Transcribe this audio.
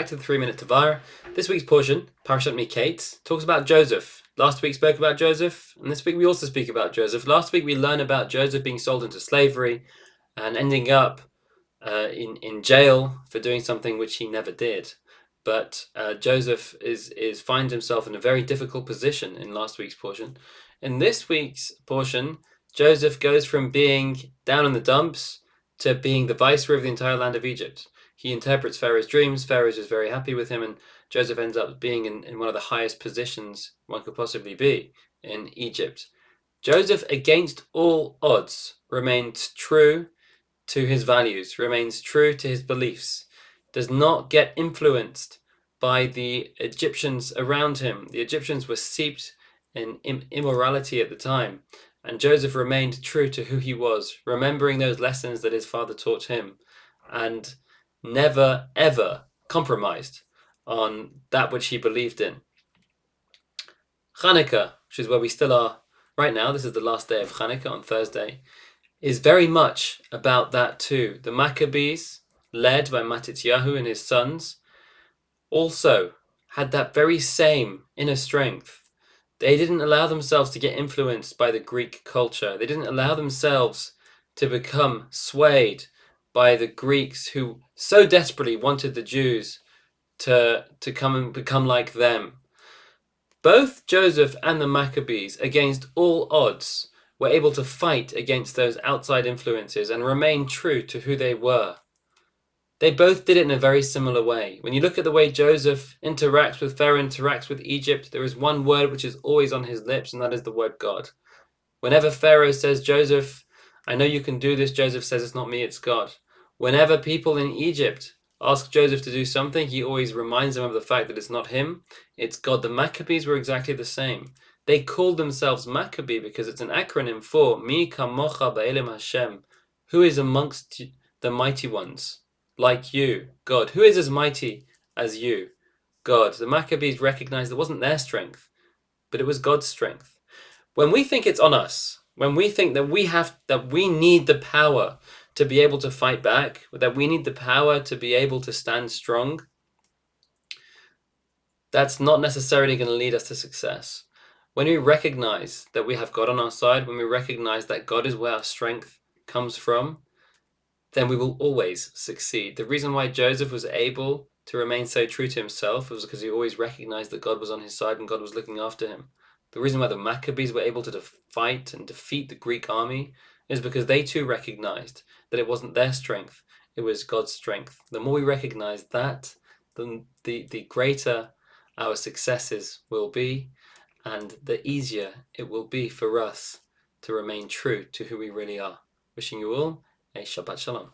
Back to the 3-minute Devar. This week's portion, Parshat Mikeitz, talks about Joseph. Last week spoke about Joseph, and this week we also speak about Joseph. Last week we learned about Joseph being sold into slavery and ending up in jail for doing something which he never did. But Joseph finds himself in a very difficult position in last week's portion. In this week's portion, Joseph goes from being down in the dumps to being the viceroy of the entire land of Egypt. He interprets Pharaoh's dreams. Pharaoh is very happy with him, and Joseph ends up being in one of the highest positions one could possibly be in Egypt. Joseph, against all odds, remains true to his values, remains true to his beliefs, does not get influenced by the Egyptians around him. The Egyptians were steeped in immorality at the time, and Joseph remained true to who he was, remembering those lessons that his father taught him, and never ever compromised on that which he believed in. Hanukkah, which is where we still are right now, this is the last day of Hanukkah on Thursday, is very much about that too. The Maccabees, led by Matityahu and his sons, also had that very same inner strength. They didn't allow themselves to get influenced by the Greek culture. They didn't allow themselves to become swayed by the Greeks who so desperately wanted the Jews to come and become like them. Both Joseph and the Maccabees, against all odds, were able to fight against those outside influences and remain true to who they were. They both did it in a very similar way. When you look at the way Joseph interacts with Pharaoh, interacts with Egypt, there is one word which is always on his lips, and that is the word God. Whenever Pharaoh says, Joseph, I know you can do this, Joseph says, it's not me, it's God. Whenever people in Egypt ask Joseph to do something, he always reminds them of the fact that it's not him, it's God. The Maccabees were exactly the same. They called themselves Maccabee because it's an acronym for Mi Kamocha Ba'elim Hashem, who is amongst the mighty ones, like you, God. Who is as mighty as you, God? The Maccabees recognized it wasn't their strength, but it was God's strength. When we think it's on us, when we think that we need the power to be able to fight back, that we need the power to be able to stand strong, that's not necessarily going to lead us to success. When we recognize that we have God on our side, when we recognize that God is where our strength comes from, then we will always succeed. The reason why Joseph was able to remain so true to himself was because he always recognized that God was on his side and God was looking after him. The reason why the Maccabees were able to fight and defeat the Greek army is because they too recognized that it wasn't their strength, it was God's strength. The more we recognize that, then the greater our successes will be, and the easier it will be for us to remain true to who we really are. Wishing you all a Shabbat Shalom.